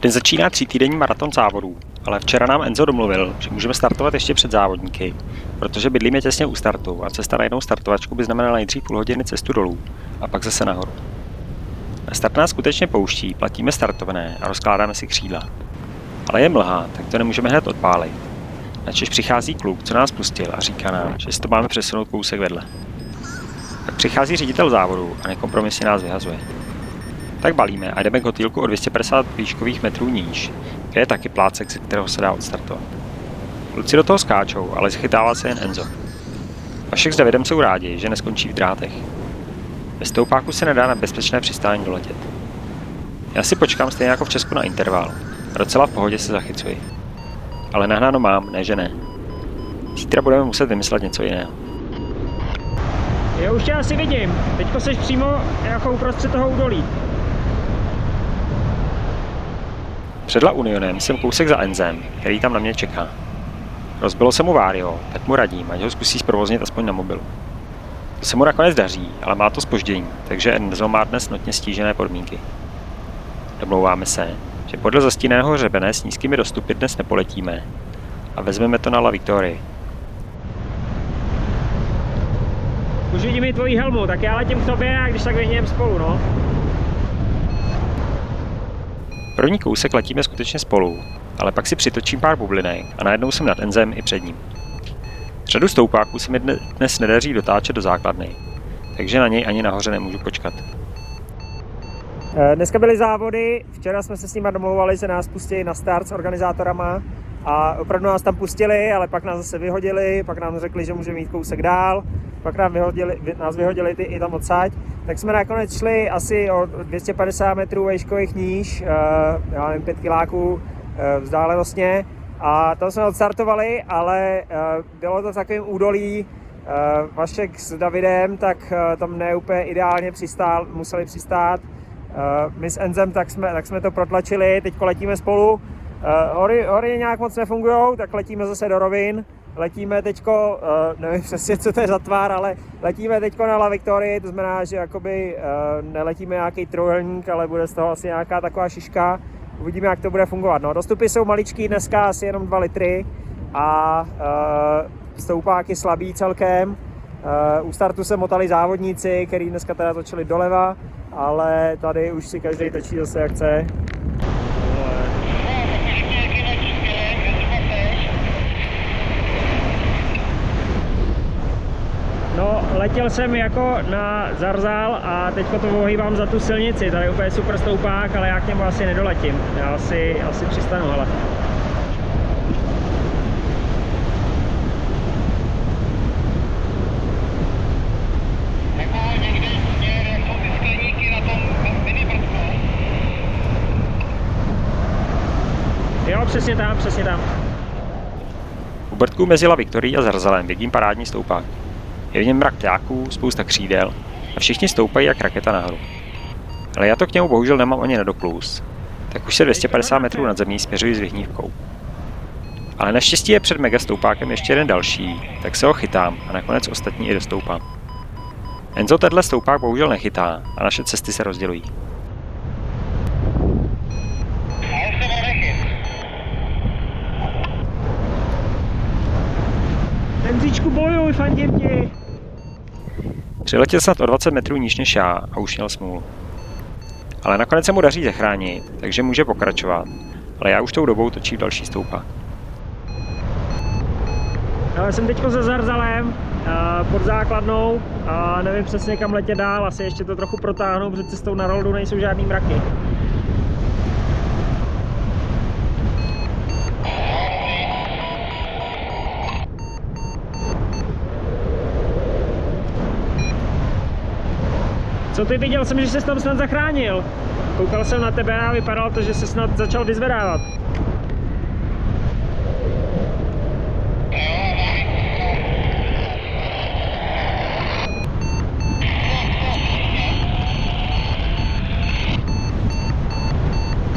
Dnes začíná 3týdenní maraton závodů, ale včera nám Enzo domluvil, že můžeme startovat ještě před závodníky, protože bydlíme těsně u startu a cesta na jednou startovačku by znamenala nejdřív půl hodiny cestu dolů a pak zase nahoru. Na start nás skutečně pouští, platíme startovné a rozkládáme si křídla. Ale je mlha, tak to nemůžeme hned odpálit. Načež přichází kluk, co nás pustil a říká nám, že si to máme přesunout kousek vedle. Tak přichází ředitel závodu a nekompromisně nás vyhazuje. Tak balíme a jdeme k hotýlku o 250 výškových metrů níž, kde je taky plácek, ze kterého se dá odstartovat. Kluci do toho skáčou, ale schytává se jen Enzo. Vašek s Davidem jsou rádi, že neskončí v drátech. Bez stoupáku se nedá na bezpečné přistání doletět. Já si počkám stejně jako v Česku na interval a docela v pohodě se zachycuji. Ale nahnáno mám, ne že ne. Zítra budeme muset vymyslet něco jiného. Jo, už tě asi vidím. Teďko seš přímo jako uprostřed toho údolí. Před La Unionem jsem kousek za Enzem, který tam na mě čeká. Rozbilo se mu Vario, tak mu radím, ať ho zkusí zprovoznit aspoň na mobilu. To se mu nakonec daří, ale má to zpoždění, takže Enzo má dnes notně stížené podmínky. Domlouváme se, že podle zastíněného hřebene s nízkými dostupy dnes nepoletíme a vezmeme to na La Victorii. Už vidím i tvojí helmu, tak já letím k tobě a když tak vyhněm spolu, no. První kousek letíme skutečně spolu, ale pak si přitočím pár bublinek a najednou jsem nad Enzem i před ním. Řadu stoupáků se mi dnes nedaří dotáčet do základny, takže na něj ani nahoře nemůžu počkat. Dneska byly závody, včera jsme se s nimi domlouvali, že nás pustí na start s organizátorama a opravdu nás tam pustili, ale pak nás zase vyhodili, pak nám řekli, že můžeme jít kousek dál, pak nás vyhodili i tam odsaď. Tak jsme nakonec šli asi o 250 metrů vejškových níž, já nevím, 5 kiláků vzdálenostně a tam jsme odstartovali, ale bylo to v takovém údolí, Vašek s Davidem, tak tam ne úplně ideálně museli přistát. My s Enzem tak jsme to protlačili, teď letíme spolu. Hory nějak moc nefungujou, tak letíme zase do rovin. Letíme teďko, nevím přesně, co to je za tvar, ale letíme teďko na La Victorii, to znamená, že jakoby neletíme nějaký trojúhelník, ale bude z toho asi nějaká taková šiška. Uvidíme, jak to bude fungovat. No, dostupy jsou maličký, dneska asi jenom 2 litry a stoupáky slabý celkem. U startu se motali závodníci, kteří dneska teda točili doleva, ale tady už si každý točí zase jak chce. No, letěl jsem jako na Zarzal a teďko to ohýbám za tu silnici, tady je úplně super stoupák, ale já k němu asi nedoletím, já asi přistanu, hele. Jo, přesně tam. U Brtků mezi La Victorií a Zarzalem vidím parádní stoupák. Je v něm mrak ptáků, spousta křídel a všichni stoupají jak raketa nahoru. Ale já to k němu bohužel nemám ani nedoklus, tak už se 250 metrů nad zemí směřuji s vyhnívkou. Ale naštěstí je před megastoupákem ještě jeden další, tak se ho chytám a nakonec ostatní i dostoupám. Enzo tenhle stoupák bohužel nechytá a naše cesty se rozdělují. Enzíčku, bojuj, fandím ti! Přiletěl snad o 20 metrů níž než já a už měl smůlu. Ale nakonec se mu daří zachránit, takže může pokračovat, ale já už tou dobou točím další stoupák. Já jsem teďko za Zarzalem, pod základnou a nevím přesně kam letět dál, asi ještě to trochu protáhnu, protože cestou na Roldu nejsou žádný mraky. Co ty, viděl jsem, že se tam snad zachránil. Koukal jsem na tebe a vypadalo to, že se snad začal vyzvedávat.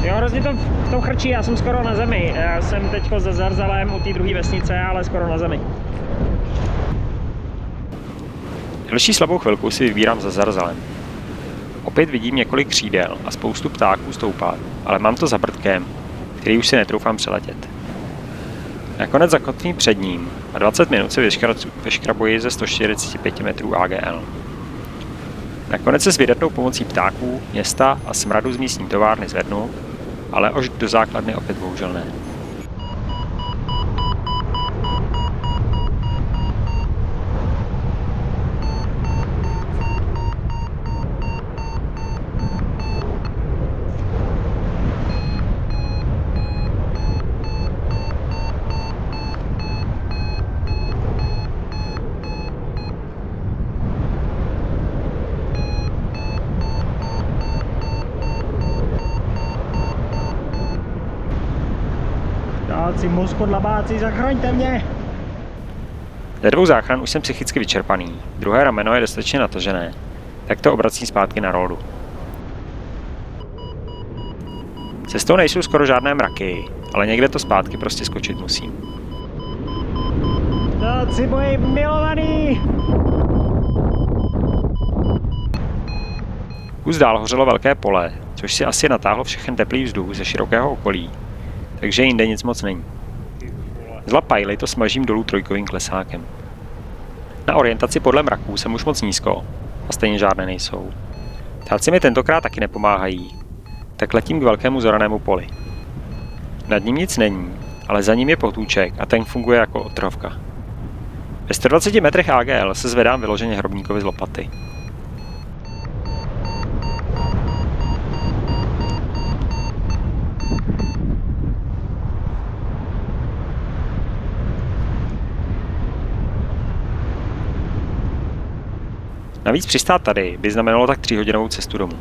Jo, hrozně to v tom chrčí, já jsem skoro na zemi. Já jsem teďko za Zarzalem u té druhé vesnice, ale skoro na zemi. Další slabou chvilku si vybírám za Zarzalem. Opět vidím několik křídel a spoustu ptáků stoupat, ale mám to za prdkem, který už si netroufám přeletět. Nakonec zakotvím před ním a 20 minut se vyškrabuji ze 145 metrů AGL. Nakonec se s vydatnou pomocí ptáků, města a smradu z místní továrny zvednu, ale až do základny opět bohužel ne. Dáci, mozkodlabáci, zachraňte mě! Ze 2 záchran už jsem psychicky vyčerpaný, druhé rameno je dostatečně natažené, tak to obracím zpátky na roldu. Cestou nejsou skoro žádné mraky, ale někde to zpátky prostě skočit musím. Dáci, moji milovaný! Kus dál hořelo velké pole, což si asi natáhlo všechen teplý vzduch ze širokého okolí, takže jinde nic moc není. Z Lapajly to smažím dolů trojkovým klesákem. Na orientaci podle mraků jsem už moc nízko a stejně žádné nejsou. Ptáci mi tentokrát taky nepomáhají, tak letím k velkému zoranému poli. Nad ním nic není, ale za ním je potůček a ten funguje jako odtrhovka. Ve 120 metrech AGL se zvedám vyloženě hrobníkovi z lopaty. Navíc přistát tady by znamenalo tak 3hodinovou cestu domů.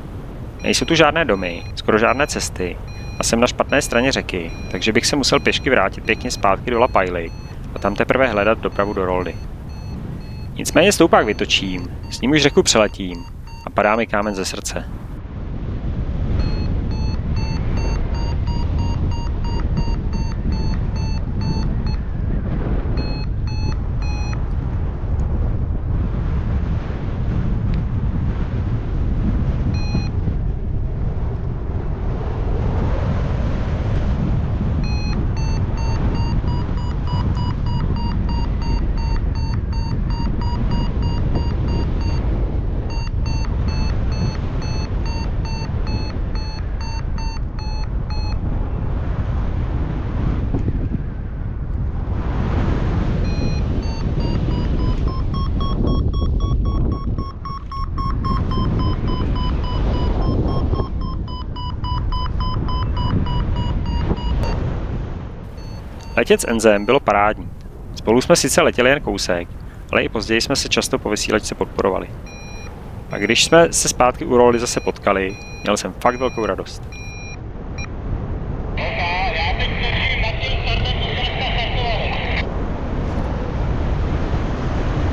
Nejsou tu žádné domy, skoro žádné cesty a jsem na špatné straně řeky, takže bych se musel pěšky vrátit pěkně zpátky do Lapajly a tam teprve hledat dopravu do Roldy. Nicméně stoupák vytočím, s ním už řeku přeletím a padá mi kámen ze srdce. Letět s Enzem bylo parádní. Spolu jsme sice letěli jen kousek, ale i později jsme se často po vysílačce podporovali. A když jsme se zpátky u Roldy zase potkali, měl jsem fakt velkou radost.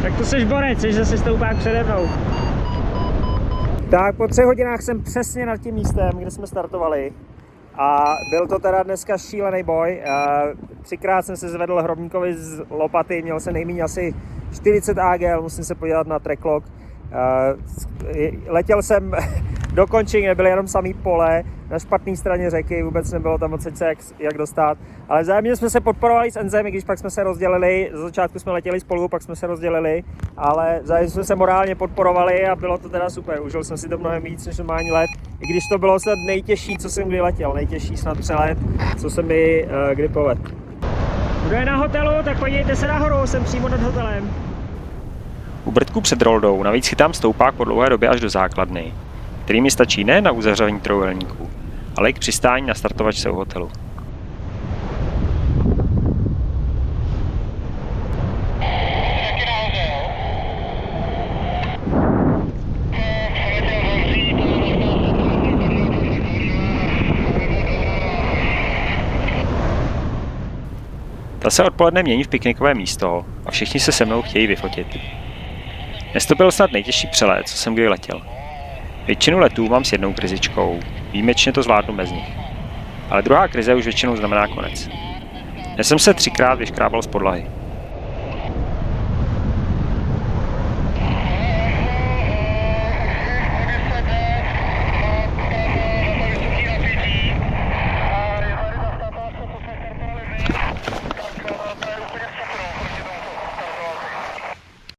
Tak to seš borec, seš zase stoupák přede mnou. Tak po 3 hodinách jsem přesně nad tím místem, kde jsme startovali. A byl to teda dneska šílený boj. 3krát jsem se zvedl hrobníkovi z lopaty, měl jsem nejméně asi 40 AGL, musím se podívat na tracklog. Letěl jsem do končiny, nebyly jenom samý pole, na špatné straně řeky, vůbec nebylo tam moc jak dostat. Ale vzájemně jsme se podporovali s Enzem, i když pak jsme se rozdělili, z začátku jsme letěli spolu, pak jsme se rozdělili, ale vzájemně jsme se morálně podporovali a bylo to teda super, užil jsem si to mnohem víc než normální let. I když to bylo snad nejtěžší, co jsem kdy letěl, nejtěžší snad přelet, co jsem mi kdy povedl. Kdo je na hotelu, tak podívejte se nahoru, jsem přímo nad hotelem. U Brdku před Roldou navíc chytám stoupák po dlouhé době až do základny, který mi stačí ne na uzavření trojúhelníků, ale i k přistání na startovačce u hotelu. Ta se odpoledne mění v piknikové místo a všichni se mnou chtějí vyfotit. Dnes to byl snad nejtěžší přelet, co jsem kdy letěl. Většinu letů mám s jednou krizičkou, výjimečně to zvládnu bez nich. Ale druhá krize už většinou znamená konec. Dnes jsem se 3krát vyškrábal z podlahy.